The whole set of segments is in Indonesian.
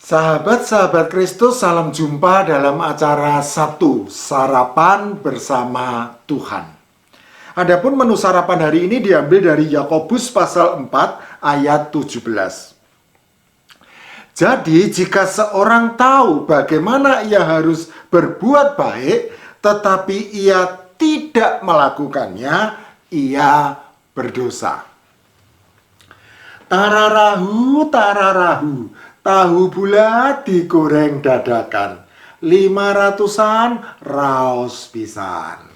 Sahabat-sahabat Kristus, salam jumpa dalam acara Sabtu, Sarapan Bersama Tuhan. Adapun menu sarapan hari ini diambil dari Yakobus pasal 4 ayat 17. Jadi jika seorang tahu bagaimana ia harus berbuat baik, tetapi ia tidak melakukannya, ia berdosa. Tararahu, tararahu, tahu bulat digoreng dadakan, 500-an raos pisan.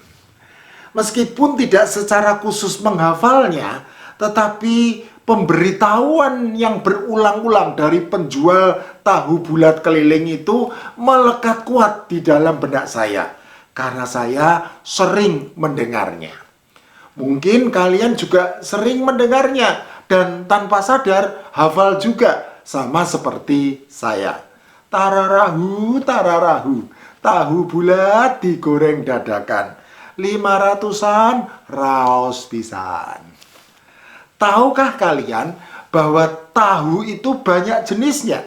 Meskipun tidak secara khusus menghafalnya, tetapi pemberitahuan yang berulang-ulang dari penjual tahu bulat keliling itu melekat kuat di dalam benak saya, karena saya sering mendengarnya. Mungkin kalian juga sering mendengarnya dan tanpa sadar hafal juga, sama seperti saya. Tararahu, tararahu, tahu bulat digoreng dadakan, 500-an raos pisan. Tahukah kalian bahwa tahu itu banyak jenisnya?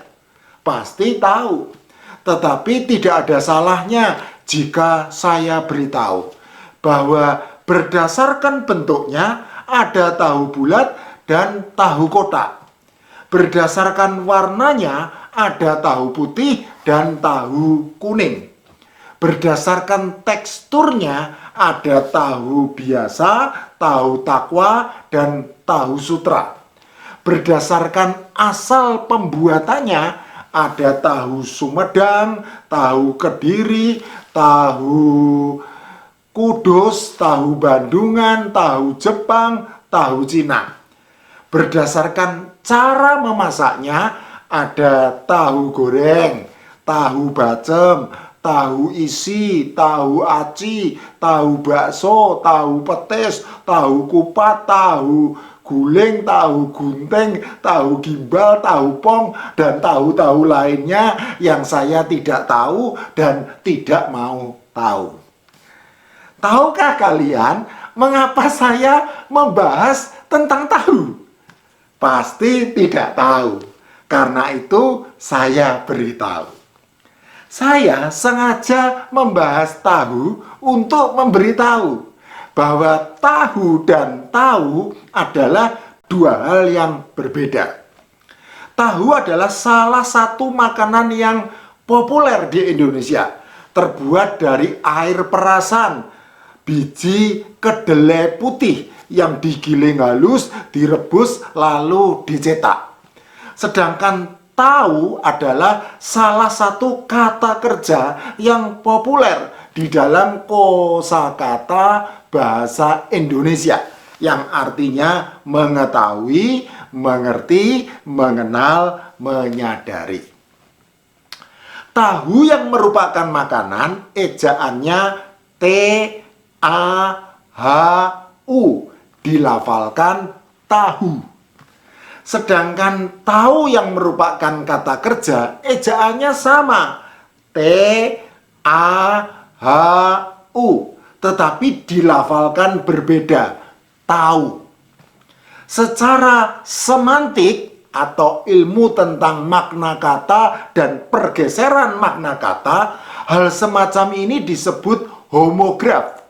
Pasti tahu. Tetapi tidak ada salahnya jika saya beritahu bahwa berdasarkan bentuknya ada tahu bulat dan tahu kotak. Berdasarkan warnanya ada tahu putih dan tahu kuning. Berdasarkan teksturnya ada tahu biasa, tahu takwa, dan tahu sutra. Berdasarkan asal pembuatannya ada tahu Sumedang, tahu Kediri, tahu Kudus, tahu Bandungan, tahu Jepang, tahu Cina. Berdasarkan cara memasaknya ada tahu goreng, tahu bacem, tahu isi, tahu aci, tahu bakso, tahu petis, tahu kupat, tahu guling, tahu gunting, tahu gimbal, tahu pong, dan tahu-tahu lainnya yang saya tidak tahu dan tidak mau tahu. Tahukah kalian mengapa saya membahas tentang tahu? Pasti tidak tahu. Karena itu saya beritahu. Saya sengaja membahas tahu untuk memberitahu bahwa tahu dan tahu adalah dua hal yang berbeda. Tahu adalah salah satu makanan yang populer di Indonesia, terbuat dari air perasan, biji kedelai putih yang digiling halus, direbus, lalu dicetak. Sedangkan tahu adalah salah satu kata kerja yang populer di dalam kosakata bahasa Indonesia, yang artinya mengetahui, mengerti, mengenal, menyadari. Tahu yang merupakan makanan ejaannya T-A-H-U, dilafalkan tahu. Sedangkan tahu yang merupakan kata kerja ejaannya sama, T-A-H-U, tetapi dilafalkan berbeda, tahu. Secara semantik atau ilmu tentang makna kata dan pergeseran makna kata, hal semacam ini disebut homograf,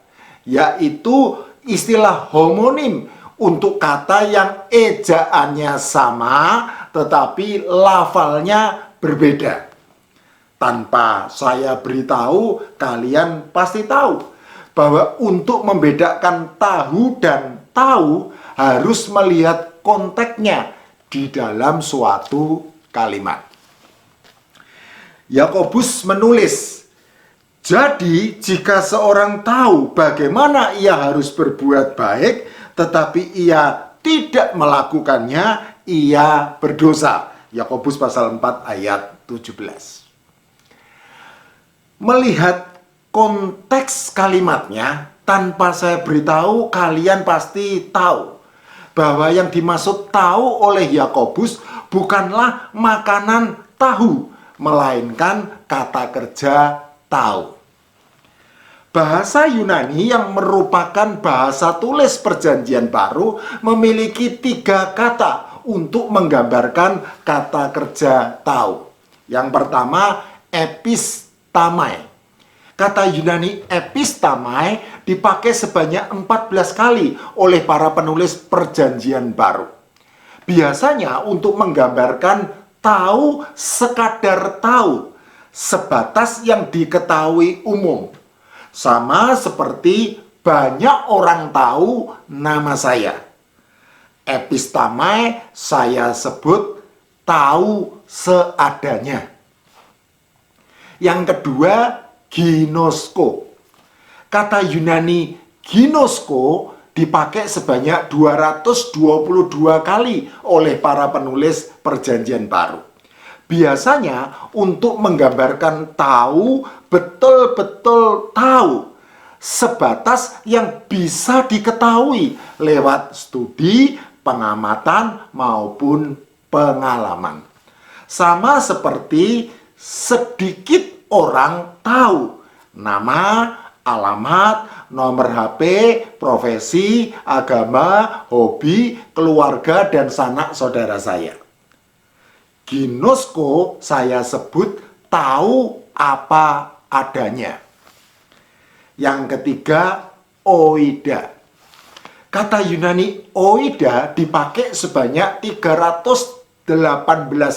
yaitu istilah homonim untuk kata yang ejaannya sama tetapi lafalnya berbeda. Tanpa saya beritahu, kalian pasti tahu bahwa untuk membedakan tahu dan tahu harus melihat konteksnya di dalam suatu kalimat. Yakobus menulis, jadi jika seorang tahu bagaimana ia harus berbuat baik, tetapi ia tidak melakukannya, ia berdosa. Yakobus pasal 4 ayat 17. Melihat konteks kalimatnya, tanpa saya beritahu, kalian pasti tahu bahwa yang dimaksud tahu oleh Yakobus bukanlah makanan tahu, melainkan kata kerja tahu. Bahasa Yunani yang merupakan bahasa tulis Perjanjian Baru memiliki 3 kata untuk menggambarkan kata kerja tahu, Yang pertama, epistamai. Kata Yunani epistamai dipakai sebanyak 14 kali oleh para penulis Perjanjian Baru. Biasanya untuk menggambarkan tahu sekadar tahu, sebatas yang diketahui umum. Sama seperti banyak orang tahu nama saya. Epistamai saya sebut tahu seadanya. Yang kedua, ginosko. Kata Yunani ginosko dipakai sebanyak 222 kali oleh para penulis Perjanjian Baru. Biasanya untuk menggambarkan tahu, betul-betul tahu, sebatas yang bisa diketahui lewat studi, pengamatan, maupun pengalaman. Sama seperti sedikit orang tahu nama, alamat, nomor HP, profesi, agama, hobi, keluarga, dan sanak saudara saya. Ginosko saya sebut tahu apa adanya. Yang ketiga, oida. Kata Yunani oida dipakai sebanyak 318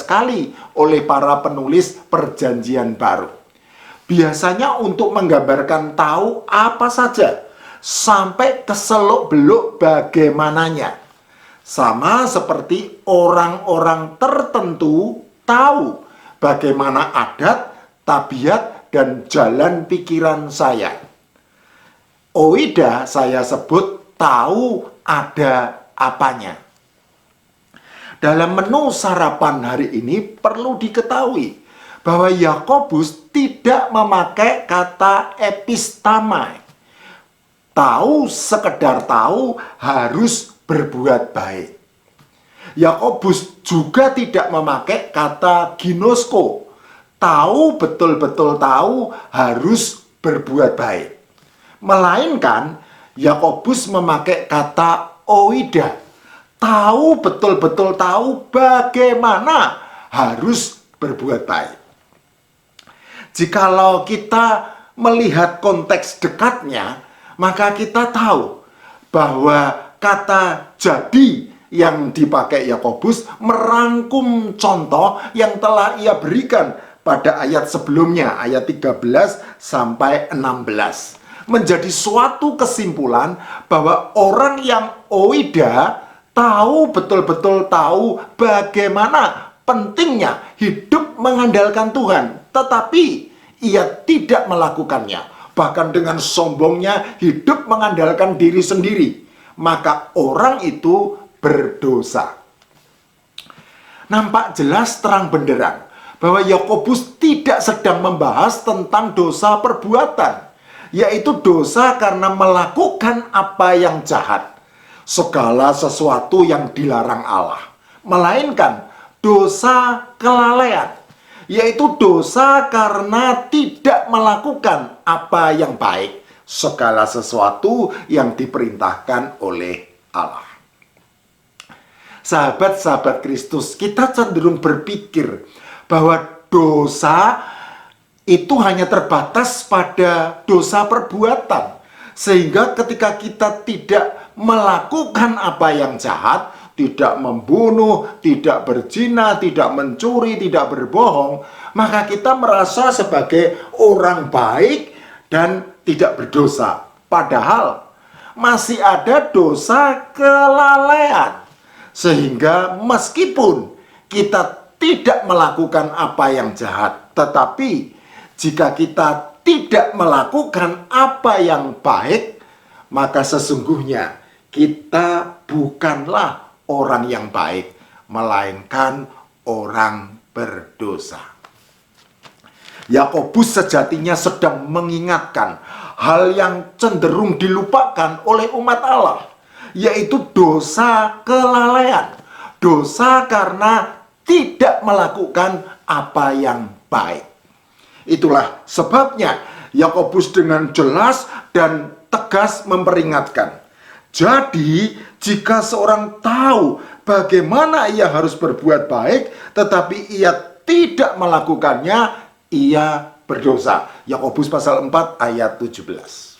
kali oleh para penulis Perjanjian Baru. Biasanya untuk menggambarkan tahu apa saja, sampai ke seluk-beluk bagaimananya. Sama seperti orang-orang tertentu tahu bagaimana adat, tabiat, dan jalan pikiran saya. Oida saya sebut tahu ada apanya. Dalam menu sarapan hari ini perlu diketahui bahwa Yakobus tidak memakai kata epistamai. Tahu sekedar tahu harus berbuat baik. Yakobus juga tidak memakai kata ginosko. Tahu betul-betul tahu harus berbuat baik. Melainkan Yakobus memakai kata oida. Tahu betul-betul tahu bagaimana harus berbuat baik. Jikalau kita melihat konteks dekatnya, maka kita tahu bahwa kata jadi yang dipakai Yakobus merangkum contoh yang telah ia berikan pada ayat sebelumnya, ayat 13 sampai 16. Menjadi suatu kesimpulan bahwa orang yang oida tahu betul-betul tahu bagaimana pentingnya hidup mengandalkan Tuhan, tetapi ia tidak melakukannya. Bahkan dengan sombongnya hidup mengandalkan diri sendiri, maka orang itu berdosa. Nampak jelas terang benderang bahwa Yakobus tidak sedang membahas tentang dosa perbuatan, yaitu dosa karena melakukan apa yang jahat, segala sesuatu yang dilarang Allah, melainkan dosa kelalaian, yaitu dosa karena tidak melakukan apa yang baik, segala sesuatu yang diperintahkan oleh Allah. Sahabat-sahabat Kristus, kita cenderung berpikir bahwa dosa itu hanya terbatas pada dosa perbuatan. Sehingga ketika kita tidak melakukan apa yang jahat, tidak membunuh, tidak berzina, tidak mencuri, tidak berbohong, maka kita merasa sebagai orang baik dan tidak berdosa. Padahal masih ada dosa kelalaian. Sehingga meskipun kita tidak melakukan apa yang jahat, tetapi jika kita tidak melakukan apa yang baik, maka sesungguhnya kita bukanlah orang yang baik, melainkan orang berdosa. Yakobus sejatinya sedang mengingatkan hal yang cenderung dilupakan oleh umat Allah, yaitu dosa kelalaian. Dosa karena tidak melakukan apa yang baik. Itulah sebabnya Yakobus dengan jelas dan tegas memperingatkan. Jadi, jika seorang tahu bagaimana ia harus berbuat baik, tetapi ia tidak melakukannya, ia berdosa. Yakobus pasal 4 ayat 17.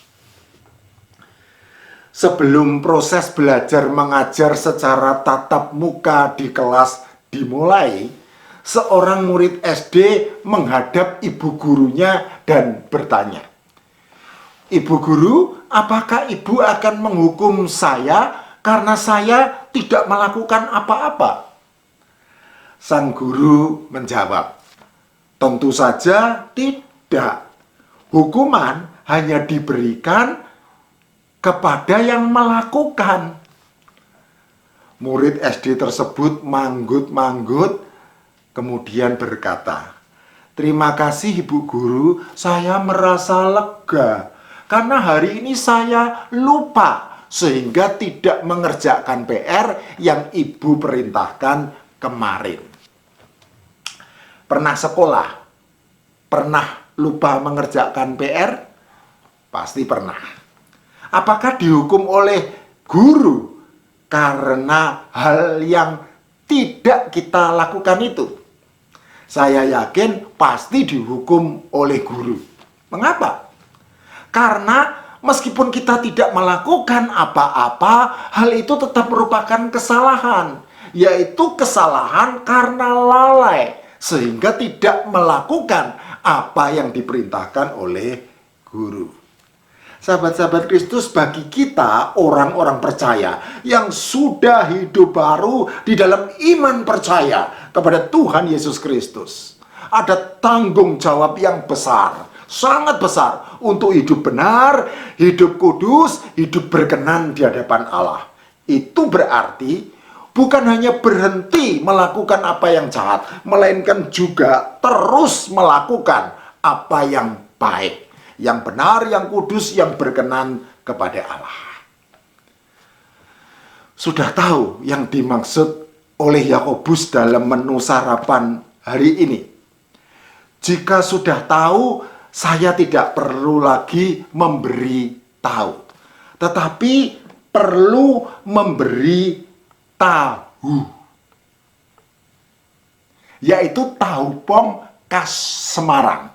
Sebelum proses belajar mengajar secara tatap muka di kelas dimulai, seorang murid SD menghadap ibu gurunya dan bertanya, "Ibu guru, apakah ibu akan menghukum saya karena saya tidak melakukan apa-apa?" Sang guru menjawab, "Tentu saja tidak. Hukuman hanya diberikan kepada yang melakukan." Murid SD tersebut manggut-manggut, kemudian berkata, "Terima kasih Ibu Guru, saya merasa lega karena hari ini saya lupa sehingga tidak mengerjakan PR yang Ibu perintahkan kemarin." Pernah sekolah? Pernah lupa mengerjakan PR? Pasti pernah. Apakah dihukum oleh guru karena hal yang tidak kita lakukan itu? Saya yakin pasti dihukum oleh guru. Mengapa? Karena meskipun kita tidak melakukan apa-apa, hal itu tetap merupakan kesalahan, yaitu kesalahan karena lalai, sehingga tidak melakukan apa yang diperintahkan oleh guru. Sahabat-sahabat Kristus, bagi kita orang-orang percaya yang sudah hidup baru di dalam iman percaya kepada Tuhan Yesus Kristus, ada tanggung jawab yang besar, sangat besar untuk hidup benar, hidup kudus, hidup berkenan di hadapan Allah. Itu berarti bukan hanya berhenti melakukan apa yang jahat, melainkan juga terus melakukan apa yang baik, yang benar, yang kudus, yang berkenan kepada Allah. Sudah tahu yang dimaksud oleh Yakobus dalam menu sarapan hari ini? Jika sudah tahu, saya tidak perlu lagi memberi tahu, tetapi perlu memberi tahu, yaitu tahu pong khas Semarang.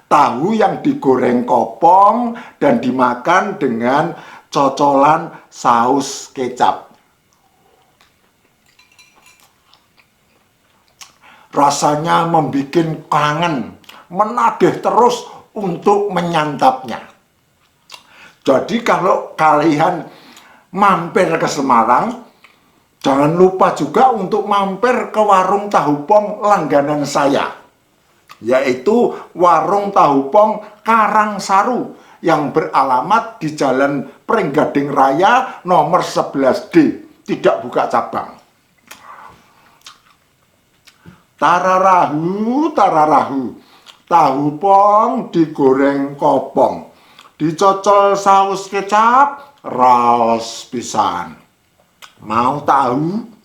Tahu yang digoreng kopong dan dimakan dengan cocolan saus kecap. Rasanya membuat kangen, menagih terus untuk menyantapnya. Jadi kalau kalian mampir ke Semarang, jangan lupa juga untuk mampir ke warung tahu pong langganan saya, yaitu warung tahu pong Karangsaru yang beralamat di Jalan Pringgading Raya nomor 11D, tidak buka cabang. Tararahu, tararahu, tahu pong digoreng kopong, dicocol saus kecap, raos pisan. Mau tahu?